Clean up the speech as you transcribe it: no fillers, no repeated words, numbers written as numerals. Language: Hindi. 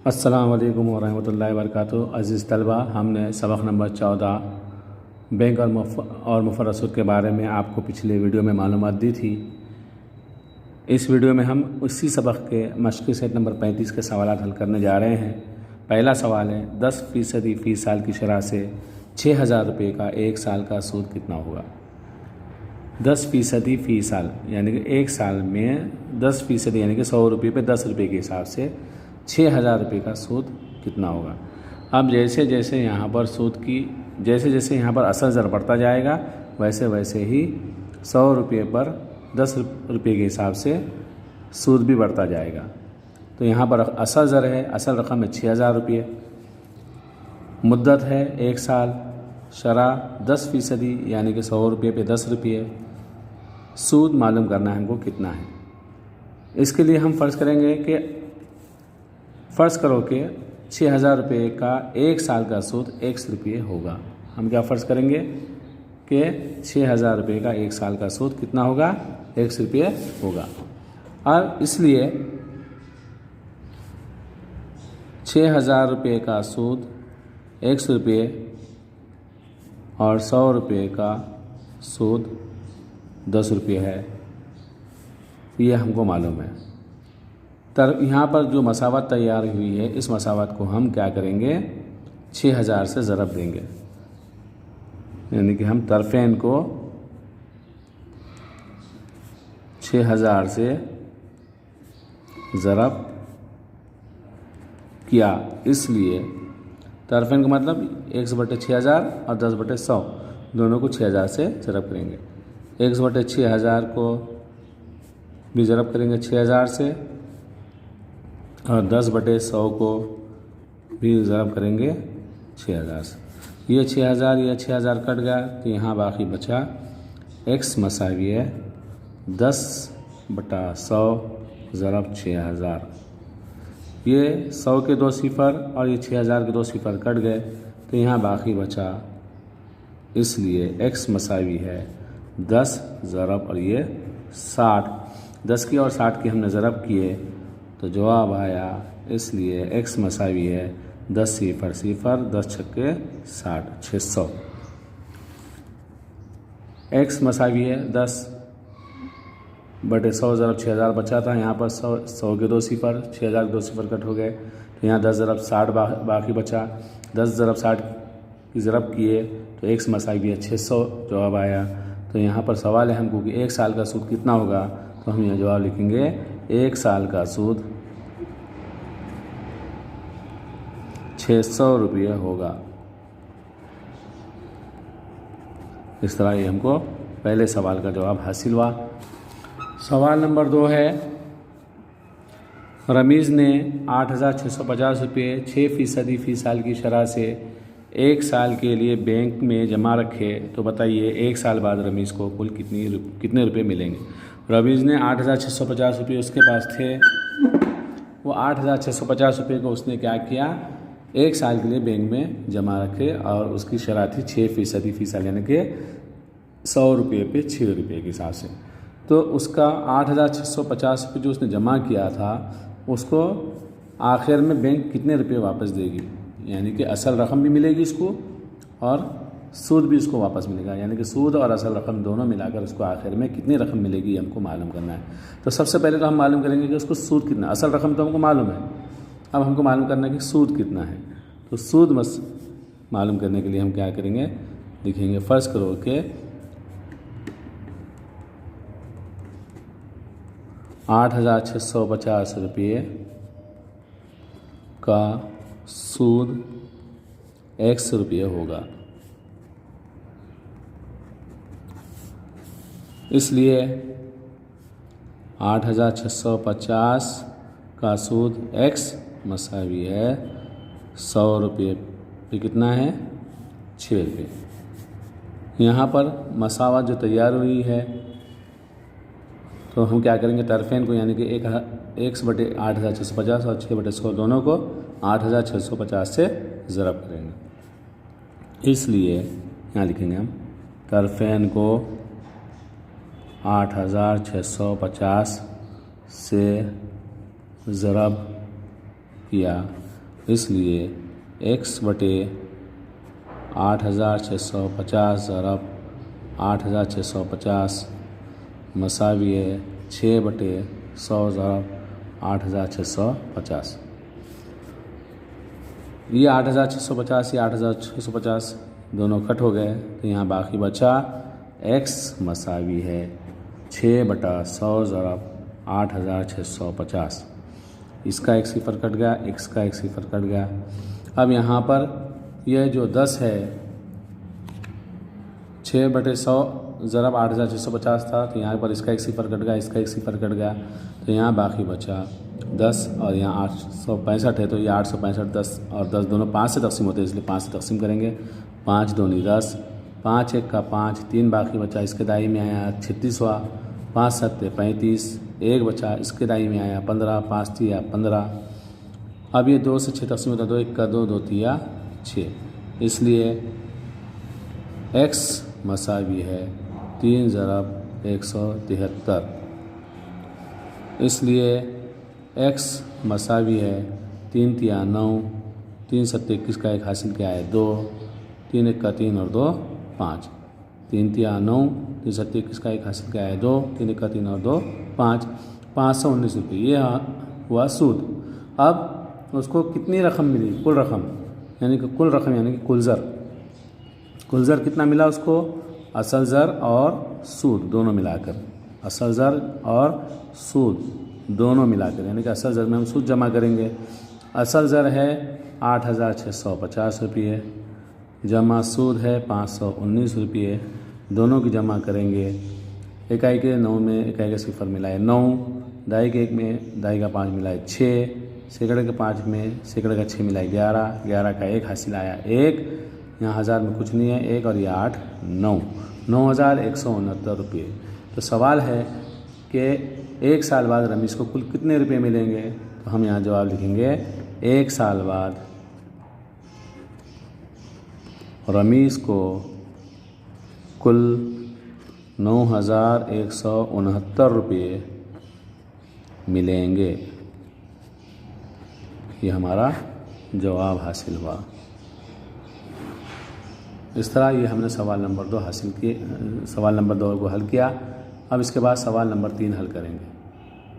अस्सलाम वालेकुम वरहमतुल्लाहि वबरकातुहू। अज़ीज़ तलबा, हमने सबक नंबर 14 बैंक और मुफ़र्रद सूद के बारे में आपको पिछले वीडियो में मालूमात दी थी। इस वीडियो में हम उसी सबक के मश्क़ी सेट नंबर 35 के सवालात हल करने जा रहे हैं। पहला सवाल है, 10% फ़ी साल की शरह से 6000 रुपये का एक साल का सूद कितना होगा। 10% फ़ी साल यानी कि एक साल में 10% यानी कि 100 रुपये पे 10 रुपये के हिसाब से 6000 रुपये का सूद कितना होगा। अब जैसे जैसे यहाँ पर सूद की जैसे यहाँ पर असल ज़र बढ़ता जाएगा, वैसे वैसे ही 100 रुपये पर 10 रुपये के हिसाब से सूद भी बढ़ता जाएगा। तो यहाँ पर असल ज़र है, असल रकम है 6000 रुपये, मुद्दत है 1 साल, शरह 10% यानी कि 100 रुपये पे 10 रुपये, सूद मालूम करना है हमको कितना है। इसके लिए हम फ़र्ज़ करेंगे कि फ़र्ज़ करो कि 6000 रुपये का एक साल का सूद 100 रुपये होगा। हम क्या फ़र्ज़ करेंगे कि 6000 रुपये का एक साल का सूद कितना होगा, 100 रुपये होगा। और इसलिए 6000 रुपये का सूद 100 रुपये और 100 रुपये का सूद 10 रुपये है, ये हमको मालूम है। यहाँ पर जो मसावत तैयार हुई है, इस मसावत को हम क्या करेंगे, 6000 से ज़रब देंगे, यानी कि हम तरफ़ैन को 6000 से ज़रब किया। इसलिए तरफ़ैन का मतलब 100/6000 और 10/100 दोनों को 6000 से ज़रब करेंगे। 100/6000 को भी ज़रब करेंगे 6000 से और 10/100 को भी ज़रब करेंगे 6000 से। ये 6000 कट गया तो यहाँ बाकी बचा x मसावी है 10/100 ज़रब 6000। ये 100 के 2 सिफ़र और ये 6000 के 2 सिफ़र कट गए तो यहाँ बाकी बचा, इसलिए x मसावी है 10 ज़रब और ये 60। 10 की और 60 की हमने ज़रब किए तो जवाब आया, इसलिए x मसावी है 10 सिफ़र सिफ़र 10 छक्के 60, 600। x मसावी है 10/100 ज़रब 6000 बचा था। यहाँ पर 100 के 2 सिफ़र, 6000 के 2 सिफ़र कट हो गए तो यहाँ 10 ज़रब 60 बाकी बचा। 10 ज़रब 60 की ज़रब किए तो x मसावी है 600, जवाब आया। तो यहाँ पर सवाल है हमको कि एक साल का सूद कितना होगा, तो हम यहाँ जवाब लिखेंगे एक साल का सूद 600 रुपये होगा। इस तरह ये हमको पहले सवाल का जवाब हासिल हुआ। सवाल नंबर 2 है, रमीज़ ने 8650 रुपये 6% फ़ी साल की शरह से एक साल के लिए बैंक में जमा रखे, तो बताइए एक साल बाद रमीज़ को कुल कितने रुपये मिलेंगे। रमीज़ ने 8650 रुपये उसके पास थे, वो 8650 रुपये को उसने क्या किया, एक साल के लिए बैंक में जमा रखे और उसकी शरह थी 6% फ़ी साल यानी कि 100 रुपये पे 6 रुपये के हिसाब से। तो उसका 8650 रुपये जो उसने जमा किया था, उसको आखिर में बैंक कितने रुपये वापस देगी, यानी कि असल रकम भी मिलेगी इसको और सूद भी उसको वापस मिलेगा, यानी कि सूद और असल रकम दोनों मिलाकर उसको आखिर में कितनी रकम मिलेगी हमको मालूम करना है। तो सबसे पहले तो हम मालूम करेंगे कि उसको सूद कितना, असल रकम तो हमको मालूम है, अब हमको मालूम करना है कि सूद कितना है। तो सूद मालूम करने के लिए हम क्या करेंगे, लिखेंगे फ़र्ज़ करो कि 8650 रुपये का सूद 100 रुपये होगा। इसलिए 8650 का सूद x मसावी है 100 रुपये पे कितना है, 6 रुपये। यहाँ पर मसावत जो तैयार हुई है, तो हम क्या करेंगे, तरफ़ैन को यानी कि 1/8650 और 6/100 दोनों को 8650 से ज़रब करेंगे। इसलिए यहाँ लिखेंगे हम तरफ़ैन को 8650 से ज़रब किया इसलिए x बटे 8650 ज़रब 8650 मसावी है 6 बटे 100 ज़रब 8650। ये 8650 या 8650 दोनों कट हो गए, तो यहाँ बाकी बचा x मसावी है 6 बटा 100 ज़रब 8650। इसका एक सिफर कट गया, x का एक सिफर कट गया। अब यहाँ पर यह जो 10 है 6 बटे 100 ज़रब 8650 था, तो यहाँ पर इसका एक सिफर कट गया, इसका एक सिफर कट गया, तो यहाँ बाकी बचा 10 और यहाँ 865 है, तो ये 865 10 और 10 दोनों 5 से तकसीम होते हैं, इसलिए 5 से तकसीम करेंगे। 5 दूनी 10, 5 एक का 5, 3 बाकी बचा, इसके दाई में आया 36वां, 5 सत्ते 35, 1 बचा, इसके दाई में आया 15, 5 तिया 15। अब ये 2 से 6 तकसीम होता है, 2 1 का 2, 2 तिया 6, इसलिए x मसावी है 3 ज़रब 173। इसलिए x मसावी है 3 तिया 9, 3 सत्ते 21 का एक हासिल किया है 2, 3 1 का 3 और 2 5, 3 तिया 9, 3 सत्ते 21 का एक हासिल किया है 2, 3 1 का 3 और 2 5, 519 रुपये ये हुआ सूद। अब उसको कितनी रकम मिली? कुल रकम यानी कि कुल रकम यानी कि कुल ज़र कितना मिला उसको? असल ज़र और सूद दोनों मिलाकर, असल ज़र और सूद दोनों मिलाकर, यानी कि असल ज़र में हम सूद जमा करेंगे। असल ज़र है 8650 रुपये, जमा सूद है 519 रुपये, दोनों की जमा करेंगे। इकाई के 9 में इकाई का सिफर मिला है 9, दाई के 1 में दाई का 5 मिला है 6, सैकड़े के 5 में सैकड़े का 6 मिला है 11, 11 का 1 हासिल आया 1, यहाँ हज़ार में कुछ नहीं है 1 और ये 8 9, 9169 रुपये। तो सवाल है कि 1 साल बाद रमीज़ को कुल कितने रुपये मिलेंगे? तो हम यहाँ जवाब लिखेंगे 1 साल बाद रमीज़ को कुल 9169 रुपये मिलेंगे। ये हमारा जवाब हासिल हुआ। इस तरह ये हमने सवाल नंबर 2 हासिल किए, सवाल नंबर 2 को हल किया। अब इसके बाद सवाल नंबर 3 हल करेंगे।